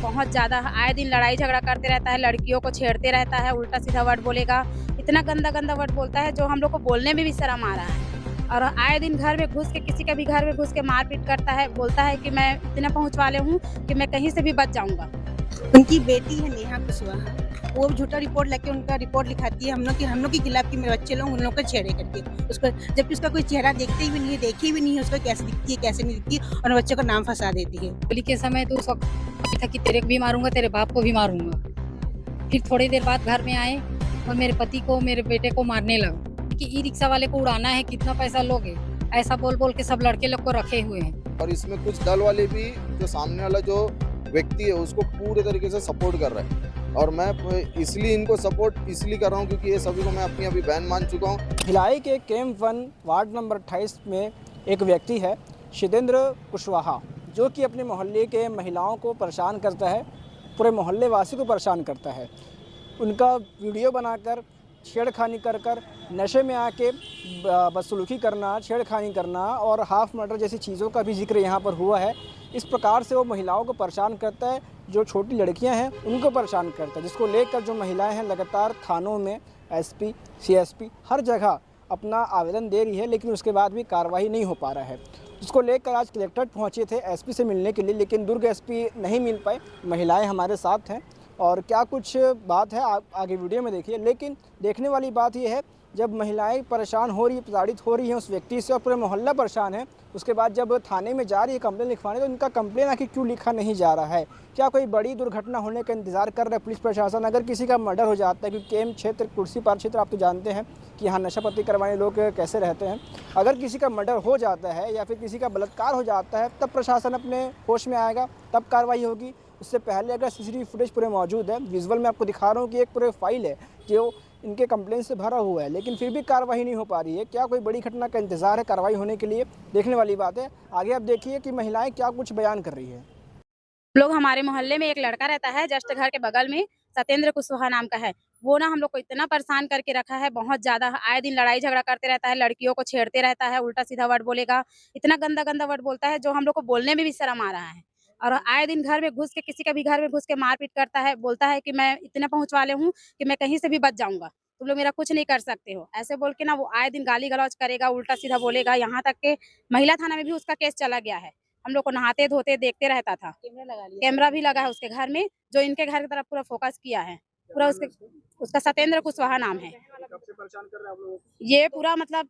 बहुत ज़्यादा आए दिन लड़ाई झगड़ा करते रहता है, लड़कियों को छेड़ते रहता है, उल्टा सीधा वर्ड बोलेगा, इतना गंदा गंदा वर्ड बोलता है जो हम लोग को बोलने में भी शर्म आ रहा है। और आए दिन घर में घुस के किसी का भी घर में घुस के मारपीट करता है, बोलता है कि मैं इतना पहुँच वाले हूँ कि मैं कहीं से भी बच जाऊँगा। उनकी बेटी है नेहा कुशवाहा, वो झूठा रिपोर्ट लेके उनका रिपोर्ट लिखाती है हम लोग के खिलाफ कि मेरे बच्चे लोग उन लोग को छेड़े करके उसको, जबकि उसका कोई चेहरा देखते ही भी नहीं है, देखी भी नहीं है उसको कैसे दिखती है कैसे नहीं दिखती है, और बच्चों का नाम फंसा देती है। होली के समय तो उसका था कि तेरे को भी मारूंगा, तेरे बाप को भी मारूंगा। फिर थोड़ी देर बाद घर में आए और मेरे पति को, मेरे बेटे को मारने लगा कि ई रिक्शा वाले को उड़ाना है, कितना पैसा लोगे, ऐसा बोल बोल के सब लड़के लोग को रखे हुए हैं। और इसमें कुछ दल वाले भी जो सामने वाला जो व्यक्ति है उसको पूरे तरीके से सपोर्ट कर रहा है, और मैं इसलिए इनको सपोर्ट इसलिए कर रहा हूँ क्योंकि ये सभी को मैं अपनी अभी बहन मान चुका हूँ। भिलाई के कैंप 1 वार्ड नंबर 28 में एक व्यक्ति है शिदेंद्र कुशवाहा, जो कि अपने मोहल्ले के महिलाओं को परेशान करता है, पूरे मोहल्ले वासी को परेशान करता है। उनका वीडियो बनाकर छेड़खानी कर कर नशे में आके बदसलूकी करना, छेड़खानी करना और हाफ मर्डर जैसी चीज़ों का भी जिक्र यहाँ पर हुआ है। इस प्रकार से वो महिलाओं को परेशान करता है, जो छोटी लड़कियां हैं उनको परेशान करता है, जिसको लेकर जो महिलाएं हैं लगातार थानों में एसपी, सीएसपी हर जगह अपना आवेदन दे रही है, लेकिन उसके बाद भी कार्रवाई नहीं हो पा रहा है। जिसको लेकर आज कलेक्ट्रेट पहुंचे थे एसपी से मिलने के लिए, लेकिन दुर्ग एसपी नहीं मिल पाए। महिलाएं हमारे साथ हैं और क्या कुछ बात है आगे वीडियो में देखिए। लेकिन देखने वाली बात यह है, जब महिलाएं परेशान हो रही, प्रताड़ित हो रही हैं उस व्यक्ति से और पूरे मोहल्ला परेशान है, उसके बाद जब थाने में जा रही है कंप्लेन लिखवाने, तो इनका कंप्लेन आखिर क्यों लिखा नहीं जा रहा है? क्या कोई बड़ी दुर्घटना होने का इंतजार कर रहा है पुलिस प्रशासन? अगर किसी का मर्डर हो जाता है, क्योंकि कैंप क्षेत्र, कुर्सी पार क्षेत्र आप तो जानते हैं कि यहाँ नशापत्ती करवाने लोग कैसे रहते हैं। अगर किसी का मर्डर हो जाता है या फिर किसी का बलात्कार हो जाता है, तब प्रशासन अपने होश में आएगा, तब कार्रवाई होगी। उससे पहले अगर सीसीटीवी फुटेज पूरे मौजूद है, विजुअल में आपको दिखा रहा हूँ कि एक पूरे फाइल है जो इनके कंप्लेन से भरा हुआ है, लेकिन फिर भी कार्रवाई नहीं हो पा रही है। क्या कोई बड़ी घटना का इंतजार है कार्रवाई होने के लिए? देखने वाली बात है। आगे आप देखिए कि महिलाएं क्या कुछ बयान कर रही है। लोग हमारे मोहल्ले में एक लड़का रहता है जस्ट घर के बगल में, सत्येंद्र कुशवाहा नाम का है। वो ना हम लोग को इतना परेशान करके रखा है, बहुत ज़्यादा आए दिन लड़ाई झगड़ा करते रहता है, लड़कियों को छेड़ते रहता है, उल्टा सीधा वर्ड बोलेगा, इतना गंदा गंदा वर्ड बोलता है जो हम लोग को बोलने में भी शर्म आ रहा है। और आए दिन घर में घुस के किसी का भी घर में घुस के मारपीट करता है, बोलता है कि मैं इतने पहुँच वाले हूँ कि मैं कहीं से भी बच जाऊँगा, तुम लोग मेरा कुछ नहीं कर सकते हो। ऐसे बोल के ना वो आए दिन गाली गलौज करेगा, उल्टा सीधा बोलेगा, यहाँ तक के महिला थाना में भी उसका केस चला गया है। हम लोग को नहाते धोते देखते रहता था। कैमरा भी लगा है उसके घर में, जो इनके घर की तरफ पूरा फोकस किया है। पूरा उसका सत्येंद्र कुशवाहा नाम है। कब से परेशान कर रहे हैं आप लोगों को? ये पूरा मतलब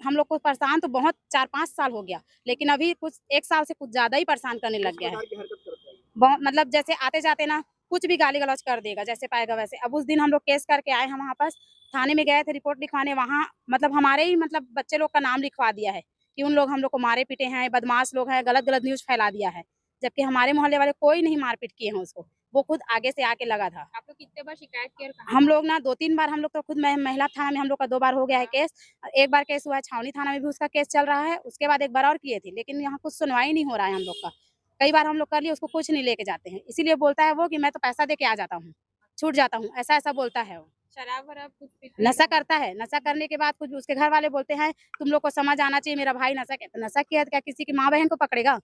हम लोग को परेशान तो बहुत 4-5 साल हो गया, लेकिन अभी कुछ 1 साल से कुछ ज़्यादा ही परेशान करने लग गया है। किस प्रकार की हरकत करता है? बहुत मतलब जैसे आते-जाते ना कुछ भी गाली-गलौज कर देगा, जैसे पाएगा वैसे। अब उस दिन हम लोग केस करके आए हैं, वहाँ पास थाने में गए थे रिपोर्ट लिखवाने, वहाँ मतलब हमारे ही मतलब बच्चे लोग का नाम लिखवा दिया है कि उन लोग हम लोग को मारे-पीटे हैं, बदमाश लोग हैं, गलत-गलत न्यूज़ फैला दिया है। जबकि हमारे मोहल्ले वाले कोई नहीं मार-पीट किए हैं उसको, वो खुद आगे से आके लगा था। आप लोग कितने बार शिकायत किए और हम लोग ना 2-3 बार, हम लोग तो खुद महिला थाना में हम लोग का 2 बार हो गया है केस। एक बार केस हुआ है छावनी थाना में भी उसका केस चल रहा है, उसके बाद एक बार और किए थे, लेकिन यहाँ कुछ सुनवाई नहीं हो रहा है हम लोग का। कई बार हम लोग कर लिए, उसको कुछ नहीं लेके जाते हैं। इसीलिए बोलता है वो कि मैं तो पैसा दे के आ जाता हूँ, छूट जाता हूँ, ऐसा-ऐसा बोलता है वो। शराब-वराब कुछ पीते हैं? नशा करता है, नशा करने के बाद कुछ उसके घर वाले बोलते हैं, तुम लोग को समझ आना चाहिए, मेरा भाई नशा किया है तो क्या किसी की माँ-बहन को पकड़ेगा?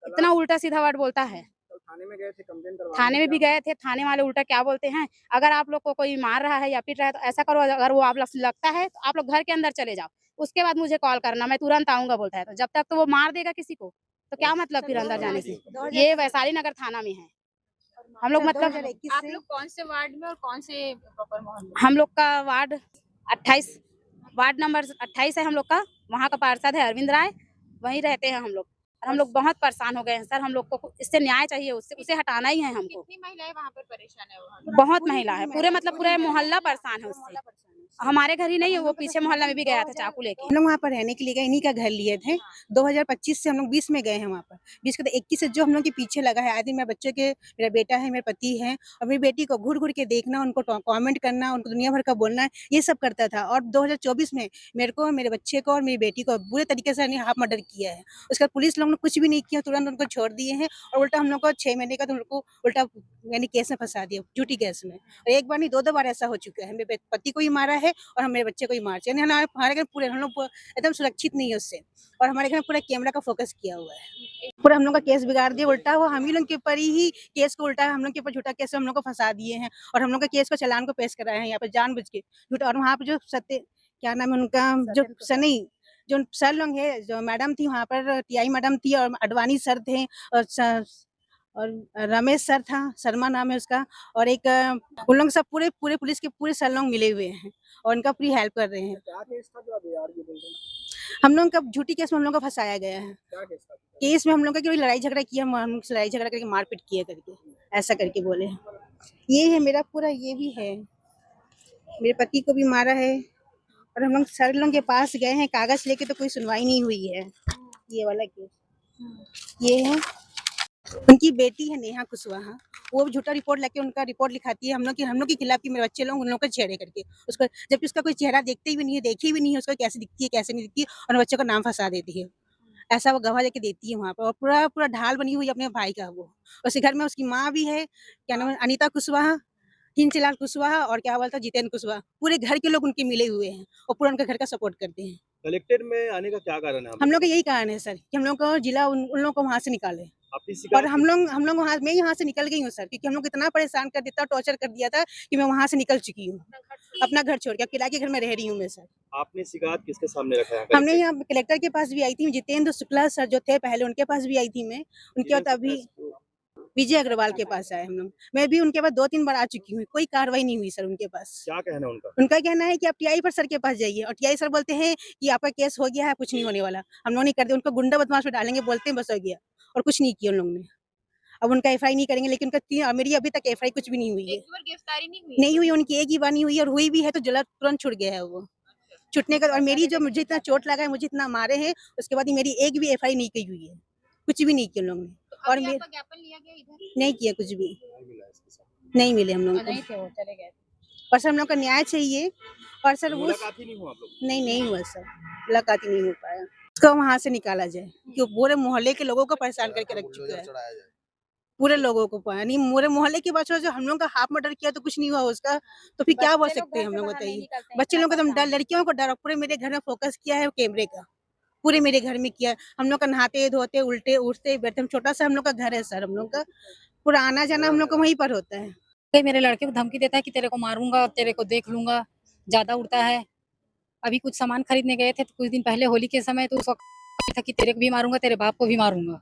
इतना उल्टा-सीधा वर्ड बोलता है। कल थाने में गए थे कंप्लेन करवाने? थाने में भी गए थे, थाने वाले उल्टा क्या बोलते हैं, अगर आप लोग को कोई मार रहा है या पीट रहा है तो ऐसा करो, अगर वो आप लगता है तो आप लोग घर के अंदर चले जाओ, उसके बाद मुझे कॉल करना, मैं तुरंत आऊँगा बोलता है। तो जब तक तो वो मार देगा किसी को, तो क्या मतलब फिर अंदर जाने से? ये वैशाली नगर थाना में है। हम लोग मतलब आप लोग कौन से वार्ड में और कौन से प्रॉपर मोहल्ले में? हम लोग का वार्ड 28 वार्ड नंबर 28 है हम लोग का, वहाँ का पार्षद है अरविंद राय, वहीं रहते हैं हम लोग। और हम लोग बहुत परेशान हो गए हैं सर, हम लोग को इससे न्याय चाहिए, उसे हटाना ही है हमको। कितनी महिलाएं वहाँ पर परेशान है वहाँ? बहुत महिला है, पूरे मतलब पूरा मोहल्ला परेशान है उससे। हमारे घर ही नहीं है, वो पीछे मोहल्ला में भी गया था चाकू लेके। हम लोग वहाँ पर रहने के लिए गए, इन्हीं का घर लिए थे। 2025 से हम लोग 20 में गए हैं वहाँ पर। 20 के तो 21 से जो हम लोग के पीछे लगा है, आदि मेरे बच्चे के, मेरा बेटा है, मेरे पति है, और मेरी बेटी को घूर-घूर के देखना, उनको कमेंट करना, उनको दुनिया भर का बोलना, ये सब करता था। और 2024 में मेरे को, मेरे बच्चे को और मेरी बेटी को बुरे तरीके से हाफ मर्डर किया है। उसके बाद पुलिस लोग ने कुछ भी नहीं किया, तुरंत उनको छोड़ दिए हैं, और उल्टा हम लोग को 6 महीने का तो उनको उल्टा यानी केस में फँसा दिया, झूठी केस में। और एक बार नहीं 2-2 बार ऐसा हो चुका है। मेरे पति को भी मारा है और हम मेरे बच्चे को ही मार चाहिए। हमारे घर पूरे हम लोग एकदम सुरक्षित नहीं है उससे, और हमारे घर में पूरा कैमरा का फोकस किया हुआ है। पूरा हम लोग का केस बिगाड़ दिया, उल्टा वो हम ही लोग के ऊपर ही केस को उल्टा हम लोग के ऊपर झूठा केस हम लोग को फंसा दिए हैं, और हम लोग का केस को चालान को पेश कराए हैं यहाँ पे जानबूझ के झूठा। और वहाँ पे जो सत्य क्या नाम है उनका, जो सनी जो सर लोग है, जो मैडम थी वहाँ पर, टीआई मैडम थी, और अडवाणी सर थे, और रमेश सर था, शर्मा नाम है उसका, और एक उन लोग सब पूरे पूरे पुलिस के पूरे सर लोग मिले हुए हैं और उनका पूरी हेल्प कर रहे हैं। क्या केस था जो अभी आरजी बोल रहे हैं? हम लोग का झूठी केस में हम लोग को फंसाया गया है। क्या केस था? केस में हम लोग का कोई लड़ाई झगड़ा किया, हम लड़ाई झगड़ा करके मारपीट किए करके, ऐसा करके बोले। ये है मेरा पूरा, ये भी है, मेरे पति को भी मारा है, और हम लोग सर लोग के पास गए हैं कागज लेके, तो कोई सुनवाई नहीं हुई है। ये वाला केस ये है, उनकी बेटी है नेहा कुशवाहा, वो झूठा रिपोर्ट लेके उनका रिपोर्ट लिखाती है हम लोग के खिलाफ कि मेरे बच्चे लोग उन लोग को छेड़े करके उसको, जबकि उसका कोई चेहरा देखते भी नहीं है, देखी भी नहीं है उसको कैसे दिखती है कैसे नहीं दिखती है, और बच्चों का नाम फंसा देती है। ऐसा वो गवाह लेके देती है वहाँ पर, और पूरा पूरा ढाल बनी हुई है अपने भाई का। वो उसके घर में उसकी माँ भी है, क्या नाम है, अनीता कुशवाहा, किंचलाल कुशवाहा, और क्या बोलता जितेंद्र कुशवाहा, पूरे घर के लोग उनके मिले हुए हैं और पूरा उनके घर का सपोर्ट करते हैं। कलेक्टेड में आने का क्या कारण है? हम लोग का यही कारण है सर कि हम लोग को जिला उन लोगों को वहाँ से निकाले, आपकी और शिकायत हम लोग वहाँ, मैं यहाँ से निकल गई हूँ सर, क्योंकि हम लोग इतना परेशान कर देता, टॉर्चर कर दिया था कि मैं वहाँ से निकल चुकी हूँ, अपना घर छोड़ के। अब किराए के घर में रह रही हूँ मैं सर। आपने शिकायत किसके सामने रखा है? हमने यहाँ कलेक्टर के पास भी आई थी, जितेंद्र शुक्ला सर जो थे पहले, उनके पास भी आई थी मैं। उनके बाद अभी विजय अग्रवाल के पास आए हम लोग, मैं भी उनके पास 2-3 बार आ चुकी हूँ, कोई कार्रवाई नहीं हुई सर उनके पास। क्या कहना है उनका? उनका कहना है कि आप टीआई पर सर के पास जाइए, और टीआई सर बोलते हैं कि आपका केस हो गया है, कुछ नहीं होने वाला। हम लोग नहीं करते, उनको गुंडा बदमाश में डालेंगे, बोलते हैं बस हो गया, और कुछ नहीं किया उन लोगों ने। अब उनका एफआई नहीं करेंगे, लेकिन उनका मेरी अभी तक एफआई कुछ भी नहीं हुई है। एक बार गिरफ्तारी नहीं हुई? नहीं हुई, उनकी एक ही बार नहीं हुई, और हुई भी है तो जला तुरंत छूट गया है वो छुटने का। और मेरी जो मुझे इतना चोट लगा है, मुझे इतना मारे हैं, उसके बाद मेरी एक भी एफआई नहीं की हुई है, कुछ भी नहीं किया उन लोगों ने। और अभी आपका ज्ञापन लिया गया इधर? नहीं किया कुछ भी, नहीं मिले हम लोग को। नहीं थे वो, चले गए। और सर हम लोग का न्याय चाहिए, और सर वो मुलाकात ही नहीं हुआ आप लोग? नहीं हुआ सर, मुलाकात ही नहीं हो पाया। उसको वहाँ से निकाला जाए, क्योंकि पूरे मोहल्ले के लोगों को परेशान करके रख चुका है, चढ़ाया जाए। पूरे लोगों को नहीं, पूरे मोहल्ले के बच्चों जो हम लोग का हाफ मर्डर किया तो कुछ नहीं हुआ उसका, तो फिर क्या बोल सकते हैं हम लोग, बताइए। बच्चे लोगों को डर, लड़कियों को डर, पूरे मेरे घर में फोकस किया है कैमरे का, पूरे मेरे घर में किया। हम लोग का नहाते धोते उल्टे उठते बैठते, हम छोटा सा हम लोग का घर है सर, हम लोग का पूरा आना जाना हम लोग का वहीं पर होता है। मेरे लड़के को धमकी देता है कि तेरे को मारूंगा, तेरे को देख लूंगा, ज्यादा उड़ता है। अभी कुछ सामान खरीदने गए थे तो कुछ दिन पहले होली के समय, तो उस वक्त था कि तेरे को भी मारूंगा, तेरे बाप को भी मारूंगा।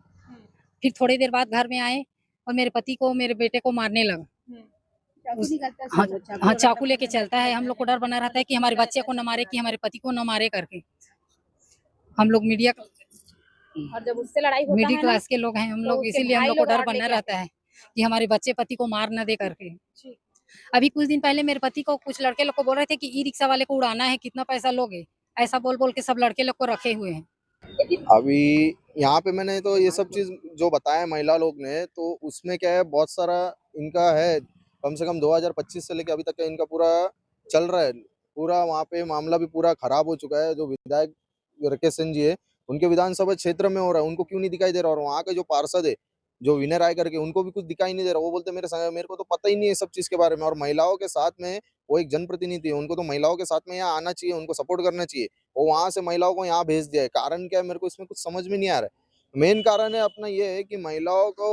फिर थोड़ी देर बाद घर में आए और मेरे पति को, मेरे बेटे को मारने लगा। हाँ, चाकू लेके चलता है। हम लोग को डर बना रहता है कि हमारे बच्चे को न मारे, कि हमारे पति को न मारे करके। हम लोग मीडिया और जब उससे लड़ाई होता मिडिल है ना, क्लास के लोग हैं हम तो लोग, उसके इसीलिए हम भाई लोग को लोग डर रॉड बना लेके रहता है कि हमारे बच्चे पति को मार न दे करके। अभी कुछ दिन पहले मेरे पति को कुछ लड़के लोग को बोल रहे थे कि ई रिक्शा वाले को उड़ाना है, कितना पैसा लोगे, ऐसा बोल बोल के सब लड़के लोग को रखे हुए हैं। अभी यहाँ पे मैंने तो ये सब चीज जो बताया महिला लोग ने, तो उसमें क्या है, बहुत सारा इनका है, कम से कम 2025 से लेके अभी तक का इनका पूरा चल रहा है। पूरा वहाँ पे मामला भी पूरा खराब हो चुका है। जो विधायक राकेश सिंह जी है, उनके विधानसभा क्षेत्र में हो रहा है, उनको क्यों नहीं दिखाई दे रहा। और वहाँ के जो पार्षद है, जो विनय राय करके, उनको भी कुछ दिखाई नहीं दे रहा। वो बोलते मेरे को तो पता ही नहीं है सब चीज के बारे में। और महिलाओं के साथ में वो एक जनप्रतिनिधि है, उनको तो महिलाओं के साथ में यहाँ आना चाहिए, उनको सपोर्ट करना चाहिए। वो वहां से महिलाओं को यहाँ भेज दिया है। कारण क्या है, मेरे को इसमें कुछ समझ में नहीं आ रहा है। मेन कारण है अपना ये है कि महिलाओं को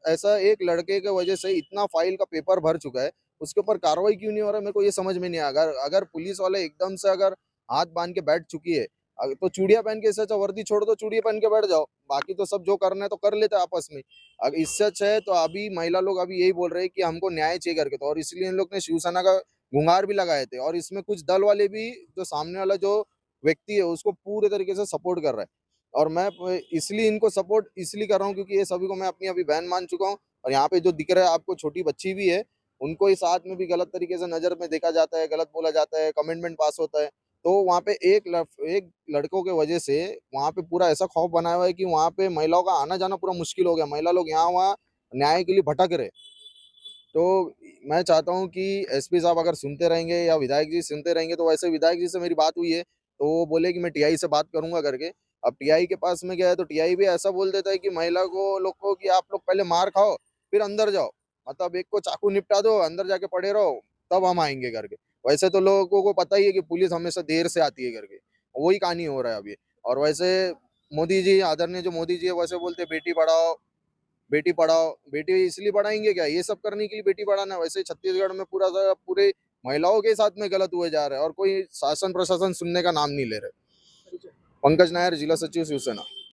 ऐसा एक लड़के के वजह से इतना फाइल का पेपर भर चुका है, उसके ऊपर कार्रवाई क्यों नहीं हो रहा है, मेरे को ये समझ में नहीं आया। अगर पुलिस वाले एकदम से अगर हाथ बांध के बैठ चुकी है, तो चूड़िया पहन के, इससे अच्छा वर्दी छोड़ दो, चूड़िया पहन के बैठ जाओ। बाकी तो सब जो करना है तो कर लेते आपस में। अगर इससे अच्छा है तो अभी महिला लोग अभी यही बोल रहे हैं कि हमको न्याय चाहिए करके, तो और इसलिए इन लोग ने शिवसेना का गुंगार भी लगाए थे। और इसमें कुछ दल वाले भी, जो सामने वाला जो व्यक्ति है उसको पूरे तरीके से सपोर्ट कर रहा है। और मैं इसलिए इनको सपोर्ट इसलिए कर रहा हूँ क्योंकि ये सभी को मैं अपनी अभी बहन मान चुका हूँ। और यहाँ पे जो दिख रहा है आपको, छोटी बच्ची भी है, उनको इस साथ में भी गलत तरीके से नजर में देखा जाता है, गलत बोला जाता है, कमेंटमेंट पास होता है। तो वहाँ पे एक लड़कों के वजह से वहाँ पे पूरा ऐसा खौफ बनाया हुआ है कि वहाँ पे महिलाओं का आना जाना पूरा मुश्किल हो गया। महिला लोग यहाँ वहाँ न्याय के लिए भटक रहे। तो मैं चाहता हूँ कि एसपी साहब अगर सुनते रहेंगे या विधायक जी सुनते रहेंगे, तो वैसे विधायक जी से मेरी बात हुई है, तो वो बोले कि मैं टीआई से बात करूंगा करके। अब टीआई के पास में गया है तो टीआई भी ऐसा बोल देता है कि महिला को लोग को कि आप लोग पहले मार खाओ फिर अंदर जाओ, मतलब एक को चाकू निपटा दो, अंदर जाके पड़े रहो, तब हम आएंगे करके। वैसे तो लोगों को पता ही है कि पुलिस हमेशा देर से आती है करके, वही कहानी हो रहा है अभी। और वैसे मोदी जी, आदरणीय जो मोदी जी है, वैसे बोलते हैं बेटी पढ़ाओ बेटी पढ़ाओ। बेटी इसलिए पढ़ाएंगे क्या, ये सब करने के लिए बेटी पढ़ाना? वैसे छत्तीसगढ़ में पूरे महिलाओं के साथ में गलत हुए जा रहे हैं और कोई शासन प्रशासन सुनने का नाम नहीं ले रहे। पंकज नायर, जिला सचिव शिवसेना।